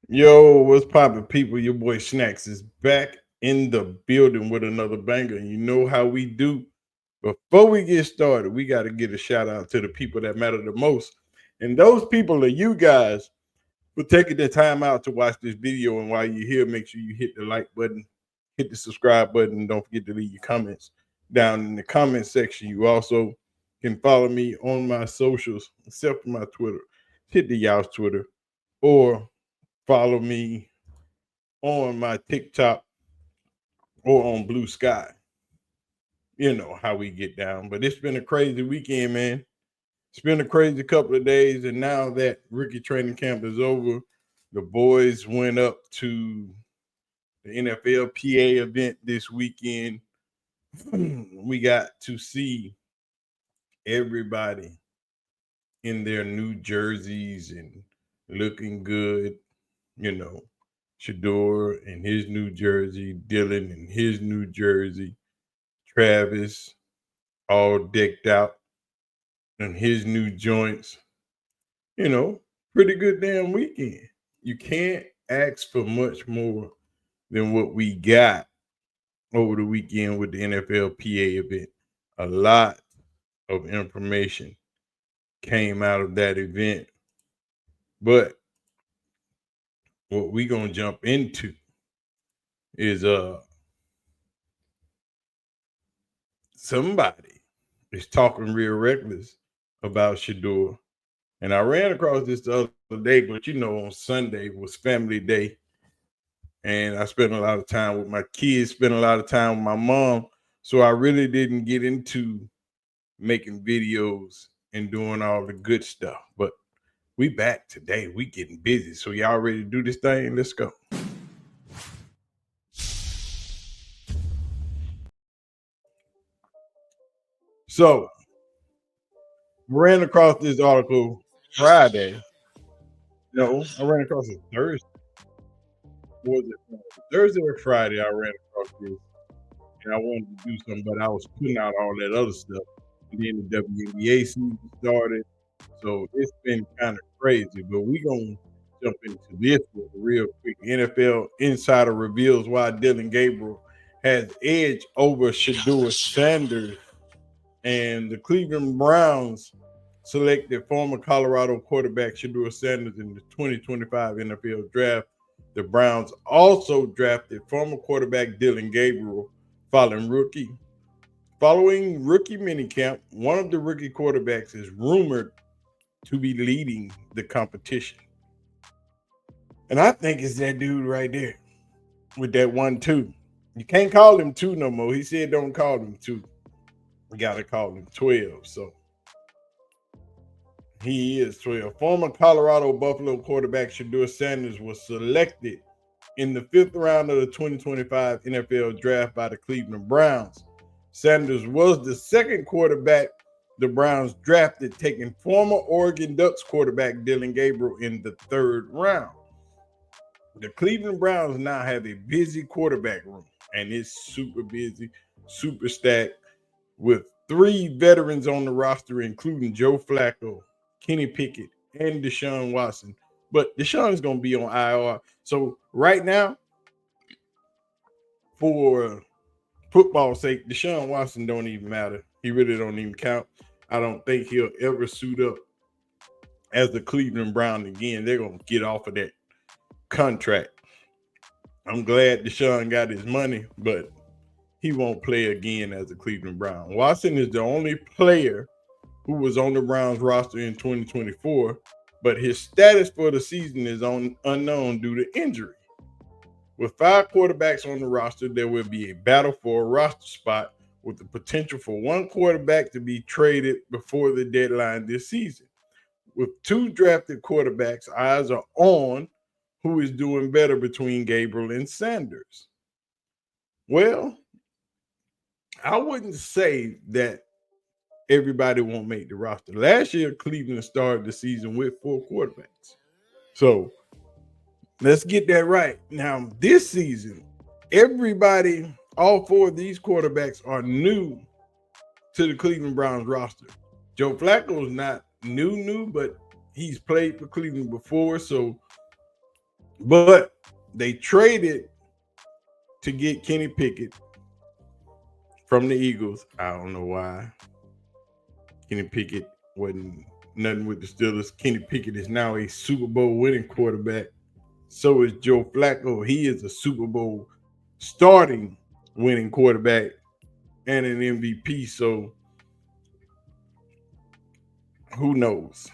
Yo, what's poppin', people? Your boy Snacks is back in the building with another banger. You know how we do. Before we get started, we got to get a shout out to the people that matter the most. And those people are you guys for taking the time out to watch this video. And while you're here, make sure you hit the like button, hit the subscribe button, and don't forget to leave your comments down in the comment section. You also can follow me on my socials, except for my Twitter. Hit the y'all's Twitter or follow me on my TikTok or on Blue Sky. You know how we get down. But it's been a crazy weekend, man. It's been a crazy couple of days. And now that rookie training camp is over, the boys went up to the NFL PA event this weekend. We got to see everybody in their new jerseys and looking good, you know. Shedeur in his new jersey, Dillon in his new jersey, Travis all decked out in his new joints. You know, pretty good damn weekend. You can't ask for much more than what we got over the weekend with the NFL PA event. A lot of information came out of that event, but what we gonna jump into is somebody is talking real reckless about Shedeur. And I ran across this the other day, but on Sunday was family day. And I spent a lot of time with my kids, spent a lot of time with my mom. So I really didn't get into making videos and doing all the good stuff. But we back today. We getting busy. So y'all ready to do this thing? Let's go. So ran across this article Friday. No, I ran across it Thursday. What was it? Thursday or Friday? I ran across this, and I wanted to do something, but I was putting out all that other stuff. And then the WNBA season started, so it's been kind of crazy. But we gonna jump into this one real quick. NFL insider reveals why Dillon Gabriel has edge over Shedeur Sanders, and the Cleveland Browns selected former Colorado quarterback Shedeur Sanders in the 2025 NFL Draft. The Browns also drafted former quarterback Dillon Gabriel following rookie minicamp. One of the rookie quarterbacks is rumored to be leading the competition. And I think it's that dude right there with that 1-2. You can't call him 2 no more. He said don't call him 2. You got to call him 12. So he is 12. Former Colorado Buffalo quarterback Shedeur Sanders was selected in the 5th round of the 2025 NFL Draft by the Cleveland Browns. Sanders was the second quarterback the Browns drafted, taking former Oregon Ducks quarterback Dillon Gabriel in the 3rd round. The Cleveland Browns now have a busy quarterback room, and it's super busy, super stacked, with 3 veterans on the roster, including Joe Flacco, Kenny Pickett, and Deshaun Watson. But Deshaun's going to be on IR. So right now, for football's sake, Deshaun Watson don't even matter. He really don't even count. I don't think he'll ever suit up as the Cleveland Brown again. They're going to get off of that contract. I'm glad Deshaun got his money, but he won't play again as a Cleveland Brown. Watson is the only player who was on the Browns roster in 2024, but his status for the season is unknown due to injury. With 5 quarterbacks on the roster, there will be a battle for a roster spot with the potential for one quarterback to be traded before the deadline this season. With 2 drafted quarterbacks, eyes are on who is doing better between Gabriel and Sanders. Well, I wouldn't say that everybody won't make the roster. Last year, Cleveland started the season with 4 quarterbacks. So let's get that right. Now, this season, everybody, all 4 of these quarterbacks are new to the Cleveland Browns roster. Joe Flacco is not new, but he's played for Cleveland before. So But they traded to get Kenny Pickett from the Eagles. I don't know why. Kenny Pickett wasn't nothing with the Steelers. Kenny Pickett is now a Super Bowl winning quarterback. So is Joe Flacco. He is a Super Bowl starting winning quarterback and an MVP. So who knows?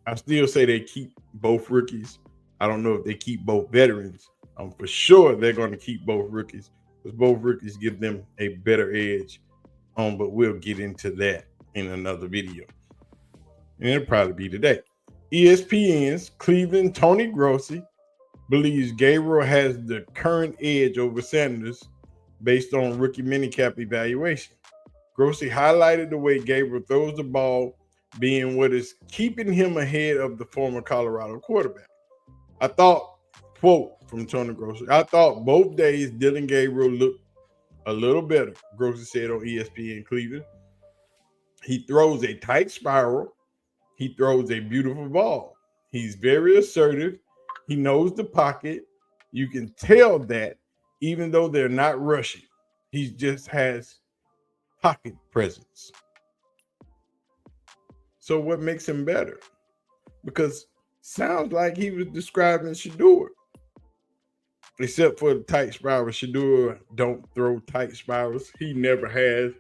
I still say they keep both rookies. I don't know if they keep both veterans. For sure they're going to keep both rookies because both rookies give them a better edge. But we'll get into that in another video. And it'll probably be today. ESPN's Cleveland Tony Grossi believes Gabriel has the current edge over Sanders based on rookie minicamp evaluation. Grossi highlighted the way Gabriel throws the ball being what is keeping him ahead of the former Colorado quarterback. I thought, quote from Tony Grossi, I thought both days Dillon Gabriel looked a little better, Grossi said on ESPN Cleveland. He throws a tight spiral. He throws a beautiful ball. He's very assertive. He knows the pocket. You can tell that even though they're not rushing, he just has pocket presence. So what makes him better? Because sounds like he was describing Shedeur. Except for the tight spiral. Shedeur don't throw tight spirals. He never has.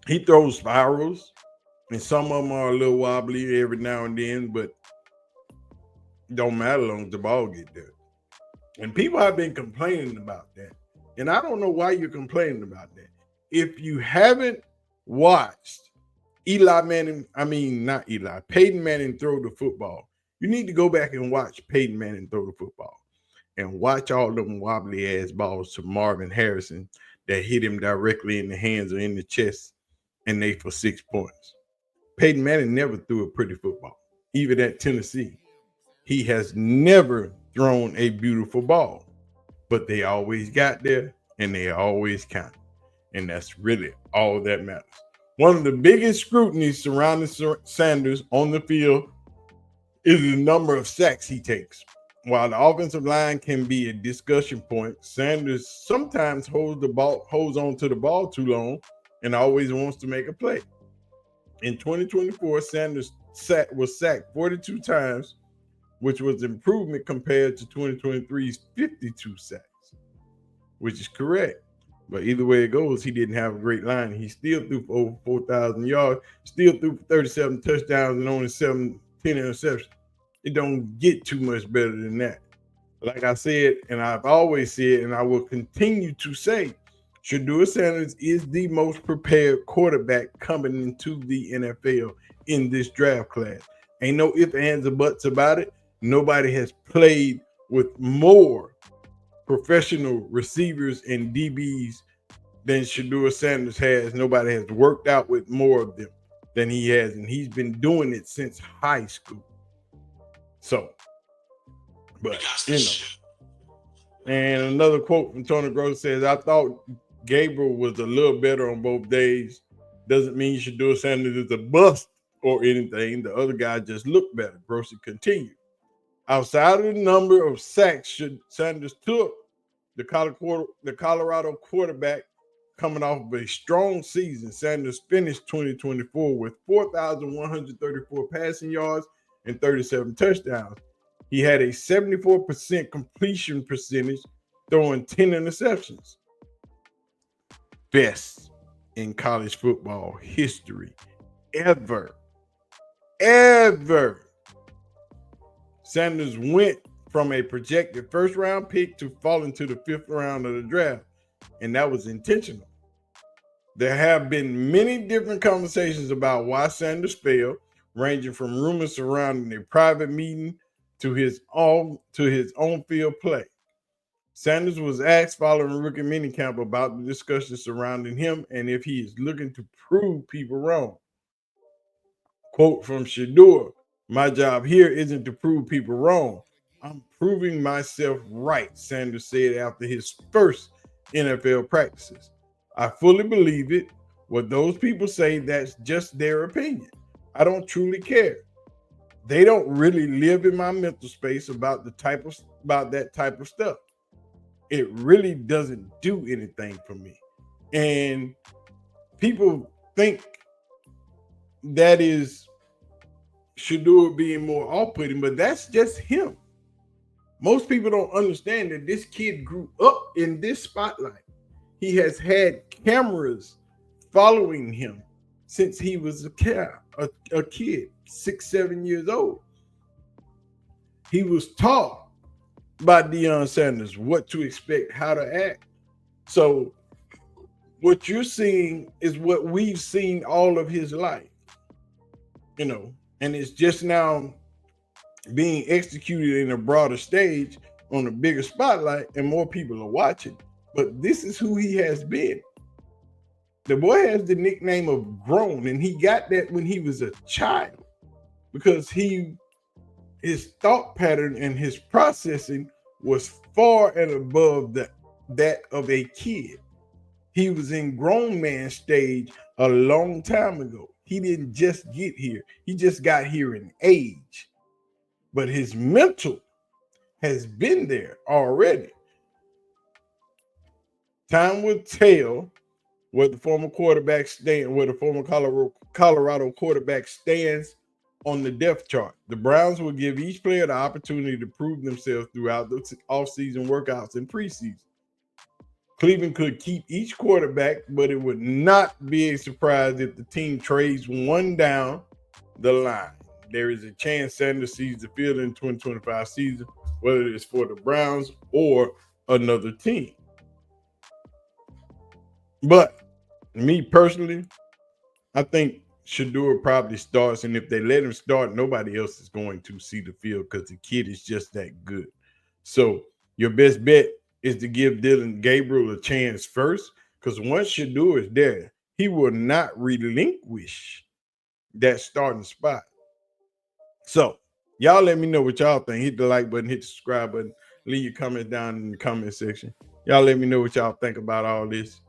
He throws spirals, and some of them are a little wobbly every now and then, but it don't matter as long as the ball get there. And people have been complaining about that. And I don't know why you're complaining about that. If you haven't watched Eli Manning, Peyton Manning throw the football, you need to go back and watch Peyton Manning throw the football and watch all them wobbly ass balls to Marvin Harrison that hit him directly in the hands or in the chest and they for 6 points. Peyton Manning never threw a pretty football, even at Tennessee. He has never thrown a beautiful ball, but they always got there and they always counted. And that's really all that matters. One of the biggest scrutinies surrounding Sanders on the field is the number of sacks he takes. While the offensive line can be a discussion point, Sanders sometimes holds on to the ball too long and always wants to make a play. In 2024, Sanders was sacked 42 times, which was improvement compared to 2023's 52 sacks, which is correct. But either way it goes, he didn't have a great line. He still threw for over 4,000 yards, still threw for 37 touchdowns and only 10 interceptions. It don't get too much better than that. Like I said, and I've always said, and I will continue to say, Shedeur Sanders is the most prepared quarterback coming into the NFL in this draft class. Ain't no ifs, ands, or buts about it. Nobody has played with more professional receivers and DBs than Shedeur Sanders has. Nobody has worked out with more of them than he has, and he's been doing it since high school. So, but you know. And another quote from Tony Grossi says, I thought Gabriel was a little better on both days. Doesn't mean Shedeur Sanders is a bust or anything. The other guy just looked better. Grossi continued. Outside of the number of sacks Sanders took, the Colorado quarterback coming off of a strong season, Sanders finished 2024 with 4,134 passing yards and 37 touchdowns. He had a 74% completion percentage, throwing 10 interceptions. Best in college football history ever. Sanders went from a projected first-round pick to falling to the 5th round of the draft, and that was intentional. There have been many different conversations about why Sanders failed, ranging from rumors surrounding a private meeting to his on-field play. Sanders was asked following rookie minicamp about the discussion surrounding him and if he is looking to prove people wrong. Quote from Shedeur, my job here isn't to prove people wrong. I'm proving myself right, Sanders said after his first NFL practices. I fully believe it. What those people say, that's just their opinion. I don't truly care. they don't really live in my mental space about that type of stuff. It really doesn't do anything for me. And people think that is Shedeur being more off-putting, but that's just him. Most people don't understand that this kid grew up in this spotlight. He has had cameras following him since he was a kid, 6, 7 years old. He was taught by Deion Sanders what to expect, how to act. So what you're seeing is what we've seen all of his life, and it's just now being executed in a broader stage on a bigger spotlight, and more people are watching. But this is who he has been. The boy has the nickname of grown, and he got that when he was a child because his thought pattern and his processing was far and above that of a kid. He was in grown man stage a long time ago. He didn't just get here. He just got here in age. But his mental has been there already. Time will tell where the former Colorado quarterback stands on the depth chart. The Browns will give each player the opportunity to prove themselves throughout the offseason workouts and preseason. Cleveland could keep each quarterback, but it would not be a surprise if the team trades one down the line. There is a chance Sanders sees the field in 2025 season, whether it's for the Browns or another team. But me personally, I think Shedeur probably starts, and if they let him start, nobody else is going to see the field because the kid is just that good. So your best bet is to give Dillon Gabriel a chance first, because once Shedeur is there, he will not relinquish that starting spot. So y'all let me know what y'all think. Hit the like button, hit the subscribe button, leave your comments down in the comment section. Y'all let me know what y'all think about all this,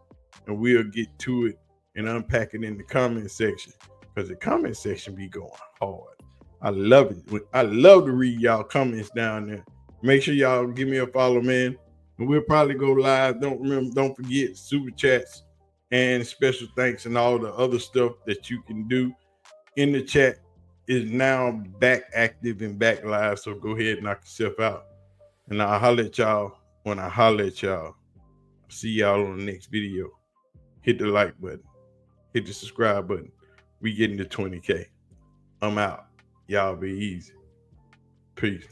and we'll get to it and unpack it in the comment section, because the comment section be going hard. I love it. I love to read y'all comments down there. Make sure y'all give me a follow, man. And we'll probably go live. Don't forget super chats and special thanks and all the other stuff that you can do in the chat is now back active and back live. So go ahead and knock yourself out. And I'll holler at y'all when I holler at y'all. See y'all on the next video. Hit the like button. Hit the subscribe button. We getting to 20K. I'm out. Y'all be easy. Peace.